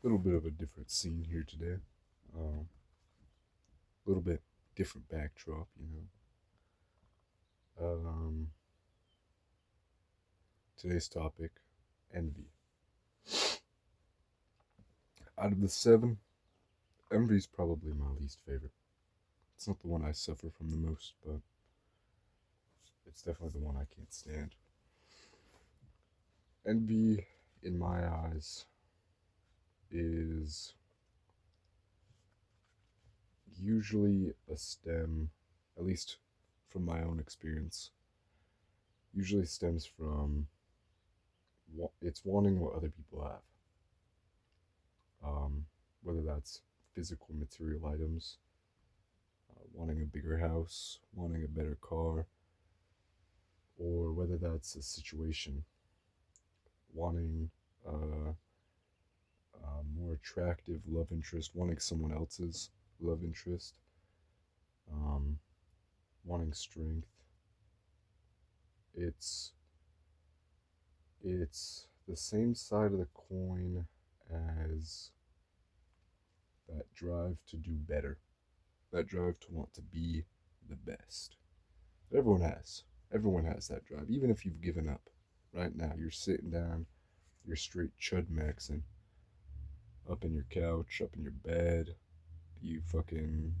Little bit of a different scene here today. A little bit different backdrop. Um, Today's topic, envy. Out of the seven, envy is probably my least favorite. It's not the one I suffer from the most, but it's definitely the one I can't stand. Envy, in my eyes, is usually a stem, at least from my own experience, usually stems from it's wanting what other people have. Um, Whether that's physical material items, wanting a bigger house, wanting a better car, or whether that's a situation, wanting a, a more attractive love interest, wanting someone else's love interest, um, wanting strength. It's it's the same side of the coin as that drive to do better, that drive to want to be the best. Everyone has. Everyone has that drive. Even if you've given up, right now you're sitting down, you're straight chud maxing, up in your couch, up in your bed. You fucking,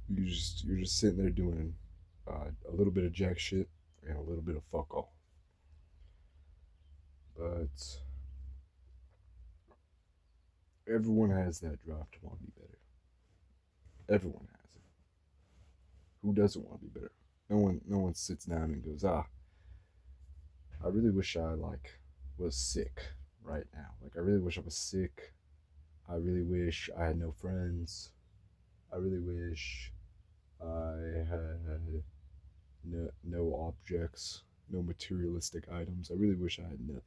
you're just sitting there doing a little bit of jack shit and a little bit of fuck all. But everyone has that drive to want to be better. Everyone has it. Who doesn't want to be better? No one sits down and goes, I really wish I was sick right now. Like I really wish I was sick. I really wish I had no friends. I really wish I had no objects, no materialistic items. I really wish I had nothing.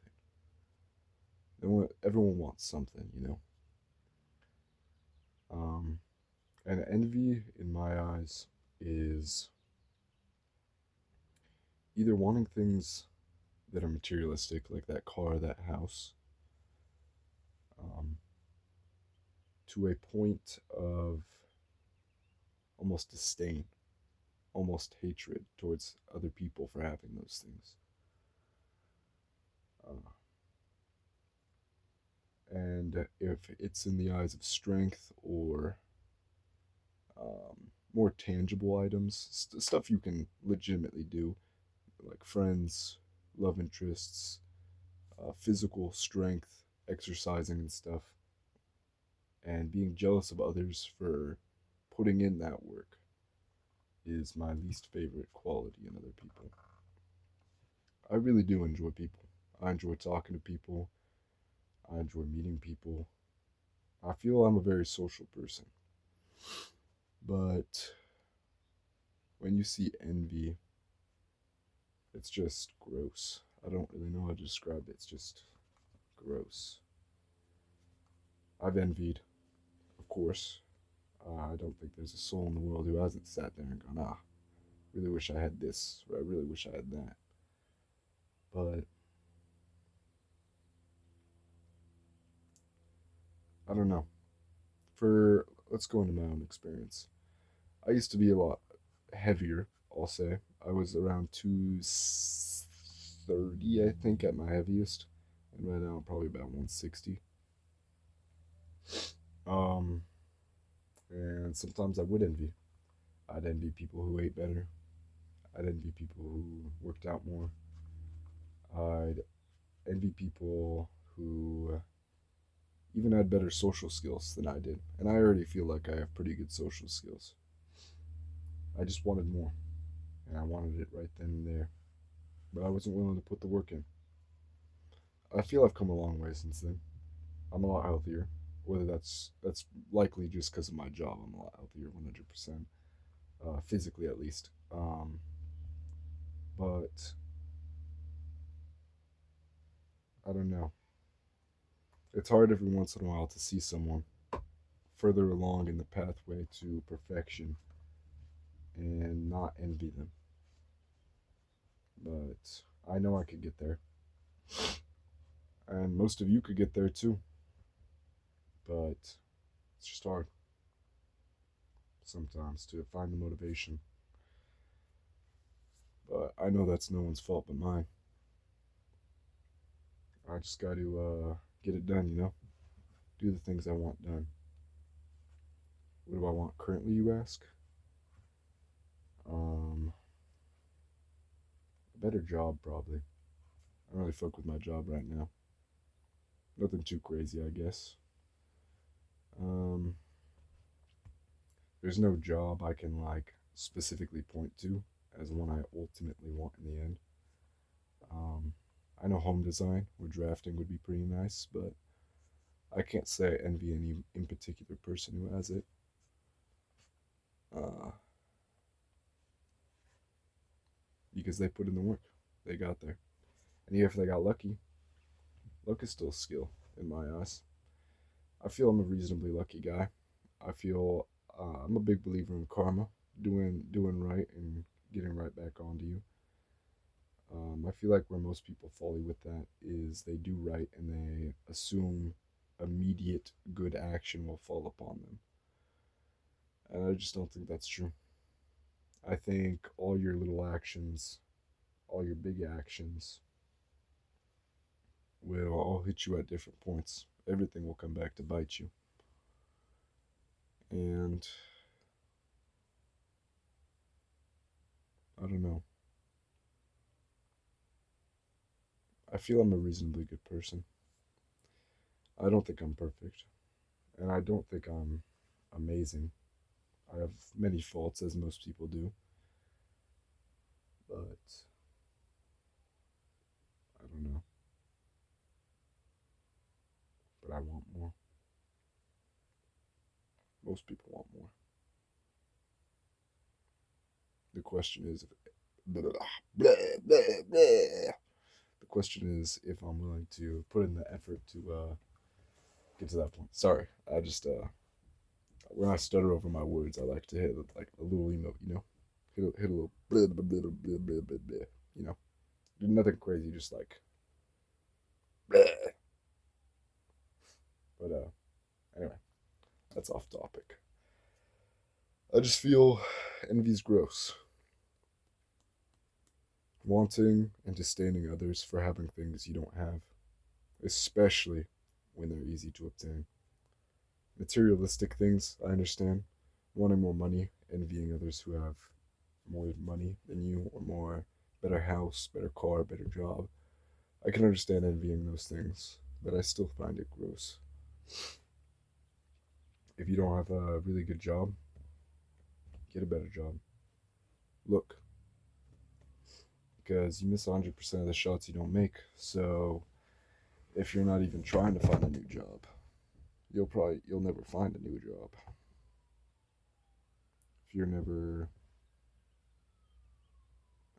Everyone wants something. Um, and envy, in my eyes, is either wanting things that are materialistic, like that car, that house, um, to a point of almost disdain, almost hatred towards other people for having those things. Uh, and if it's in the eyes of strength or more tangible items, stuff you can legitimately do, like friends, love interests, physical strength, exercising and stuff, and being jealous of others for putting in that work is my least favorite quality in other people. I really do enjoy people. I enjoy talking to people. I enjoy meeting people. I feel I'm a very social person. But when you see envy, it's just gross. I don't really know how to describe it. It's just gross. I've envied, of course. I don't think there's a soul in the world who hasn't sat there and gone, really wish I had this, or I really wish I had that. But I don't know. Let's go into my own experience. I used to be a lot heavier, I'll say. I was around 230, I think, at my heaviest. And right now I'm probably about 160. Um, and sometimes I would envy. I'd envy people who ate better. I'd envy people who worked out more. I'd envy people who even had better social skills than I did. And I already feel like I have pretty good social skills. I just wanted more. And I wanted it right then and there. But I wasn't willing to put the work in. I feel I've come a long way since then. I'm a lot healthier. Whether that's likely just because of my job, I'm a lot healthier, 100%, physically at least. But I don't know. It's hard every once in a while to see someone further along in the pathway to perfection and not envy them. But I know I could get there, and most of you could get there too. but it's just hard sometimes to find the motivation. But I know that's no one's fault but mine. I just got to get it done, do the things I want done. What do I want currently, you ask? Um, a better job, probably. I don't really fuck with my job right now. Nothing too crazy, I guess. Um, there's no job I can like specifically point to as one I ultimately want in the end. Um, I know home design or drafting would be pretty nice, but I can't say I envy any in particular person who has it. Uh, because they put in the work. They got there. And even if they got lucky, luck is still skill in my eyes. I feel I'm a reasonably lucky guy. I feel I'm a big believer in karma, doing right and getting right back onto you. I feel like where most people folly with that is they do right and they assume immediate good action will fall upon them. And I just don't think that's true. I think all your little actions, all your big actions, will all hit you at different points. Everything will come back to bite you. And I don't know. I feel I'm a reasonably good person. I don't think I'm perfect. And I don't think I'm amazing. I have many faults, as most people do. But I don't know. But I want more. Most people want more. The question is, blah, blah, blah, blah. The question is if I'm willing to put in the effort to get to that point. Sorry, I just when I stutter over my words, I like to hit like a little emote, hit a little blah, blah, blah, blah, blah, blah, blah, you know, do nothing crazy, just like blah. But anyway, that's off topic. I just feel envy's gross. Wanting and disdaining others for having things you don't have, especially when they're easy to obtain. Materialistic things, I understand. Wanting more money, envying others who have more money than you, or more better house, better car, better job. I can understand envying those things, but I still find it gross. If you don't have a really good job, get a better job. Look, because you miss 100% of the shots you don't make. So if you're not even trying to find a new job, you'll never find a new job. If you're never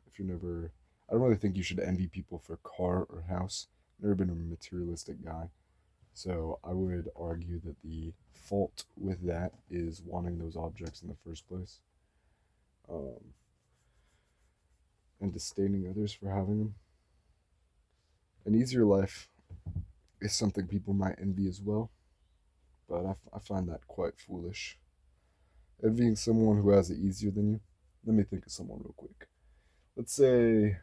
if you're never I don't really think you should envy people for car or house. I've never been a materialistic guy. So I would argue that the fault with that is wanting those objects in the first place. Um, and disdaining others for having them. An easier life is something people might envy as well, but I find that quite foolish. Envying someone who has it easier than you. Let me think of someone real quick. Let's say,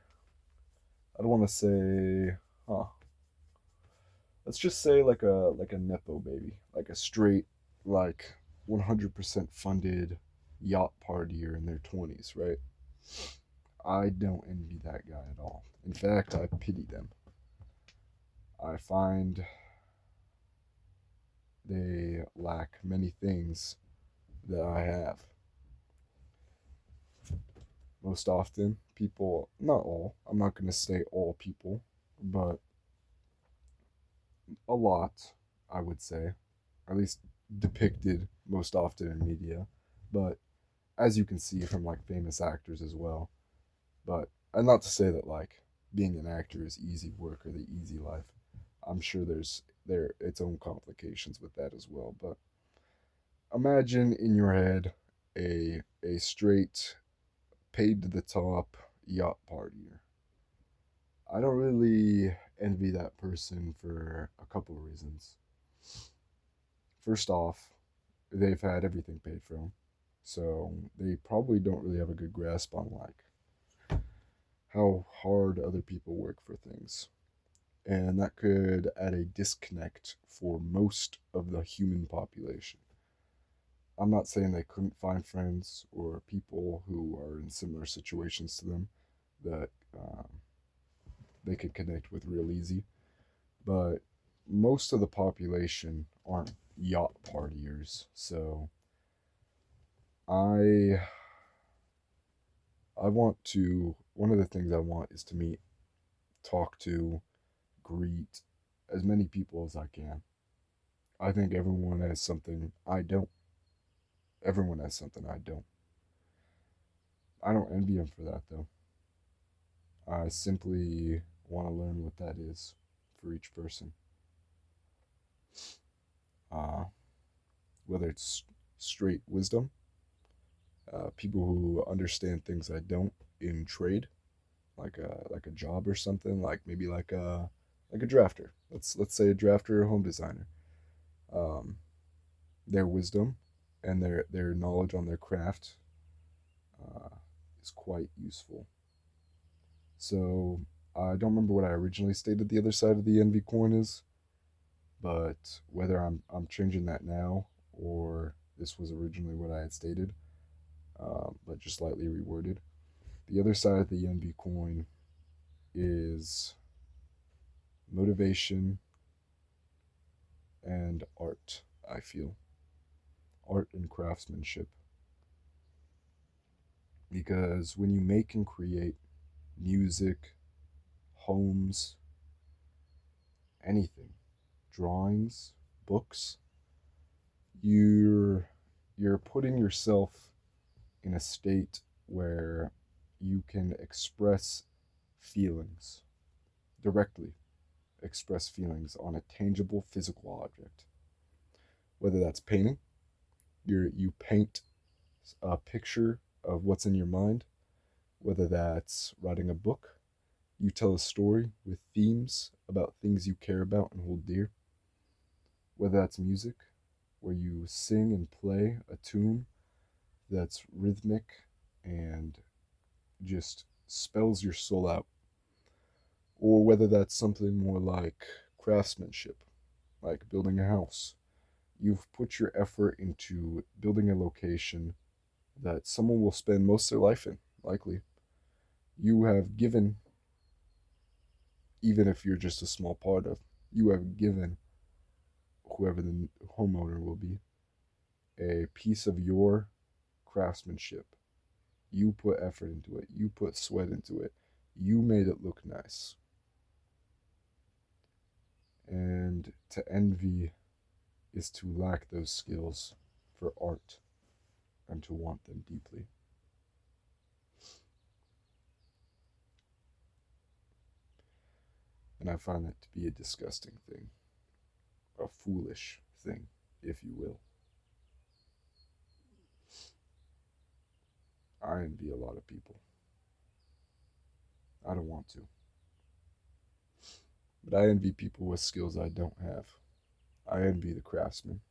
I don't want to say, huh? Let's just say like a nepo baby, like a straight, like 100% funded yacht partier in their 20s, right? I don't envy that guy at all. In fact, I pity them. I find they lack many things that I have. Most often, people, not all, I'm not going to say all people, but a lot, I would say, at least depicted most often in media. But as you can see from like famous actors as well. But and not to say that like being an actor is easy work or the easy life. I'm sure there its own complications with that as well. But imagine in your head a straight paid to the top yacht partier. I don't really envy that person for a couple of reasons. First off, they've had everything paid for them, so they probably don't really have a good grasp on like how hard other people work for things. And that could add a disconnect for most of the human population. I'm not saying they couldn't find friends or people who are in similar situations to them that they could connect with real easy, but most of the population aren't yacht partiers. So I I want to one of the things I want is to meet, talk to, greet as many people as I can. I think everyone has something I don't. Everyone has something I don't. I don't envy them for that though. I simply want to learn what that is for each person. Uh, whether it's straight wisdom, people who understand things I don't in trade, like a job or something, like maybe like a drafter. Let's say a drafter or home designer. Um, their wisdom and their knowledge on their craft uh, is quite useful. So I don't remember what I originally stated the other side of the envy coin is, but whether I'm changing that now or this was originally what I had stated, but just slightly reworded. The other side of the envy coin is motivation and art. I feel art and craftsmanship, because when you make and create music, homes, anything, drawings, books, you're you're putting yourself in a state where you can express feelings directly, express feelings on a tangible physical object. Whether that's painting, you paint a picture of what's in your mind. Whether that's writing a book, you tell a story with themes about things you care about and hold dear. Whether that's music, where you sing and play a tune that's rhythmic and just spells your soul out. Or whether that's something more like craftsmanship, like building a house. You've put your effort into building a location that someone will spend most of their life in, likely. You have given, even if you're just a small part of, you have given whoever the homeowner will be a piece of your craftsmanship. You put effort into it, you put sweat into it, you made it look nice. And to envy is to lack those skills for art and to want them deeply. And I find that to be a disgusting thing, a foolish thing, if you will. I envy a lot of people. I don't want to. But I envy people with skills I don't have. I envy the craftsmen.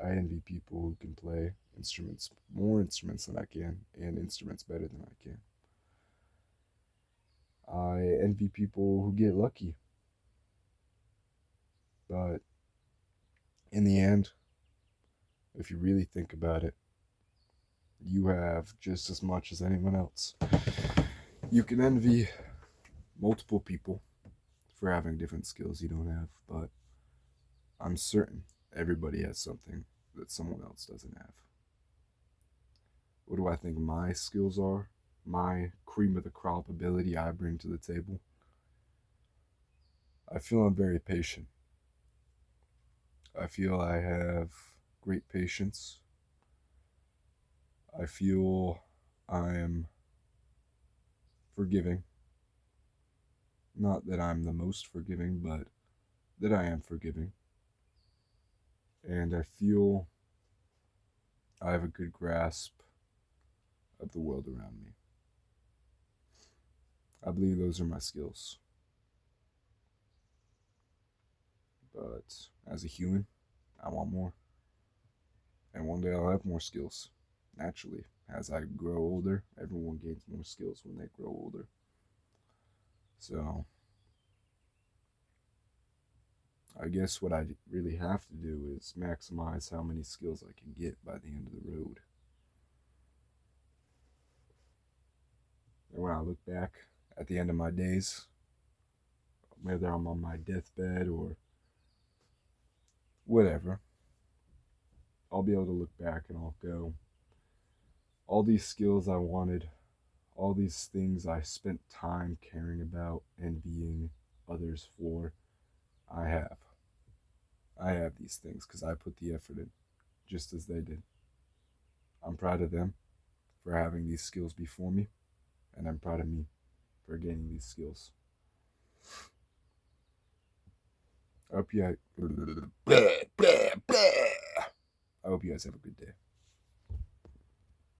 I envy people who can play instruments, more instruments than I can, and instruments better than I can. I envy people who get lucky. But in the end, if you really think about it, you have just as much as anyone else. You can envy multiple people for having different skills you don't have, but I'm certain everybody has something that someone else doesn't have. What do I think my skills are? My cream of the crop ability I bring to the table? I feel I'm very patient. I feel I have great patience. I feel I am forgiving. Not that I'm the most forgiving, but that I am forgiving. And I feel I have a good grasp of the world around me. I believe those are my skills. But as a human, I want more. And one day I'll have more skills. Naturally, as I grow older, everyone gains more skills when they grow older. So, I guess what I really have to do is maximize how many skills I can get by the end of the road. And when I look back at the end of my days, whether I'm on my deathbed or whatever, I'll be able to look back and I'll go, all these skills I wanted, all these things I spent time caring about and being others for, I have. I have these things because I put the effort in, just as they did. I'm proud of them for having these skills before me, and I'm proud of me for gaining these skills. I hope you I hope you guys have a good day.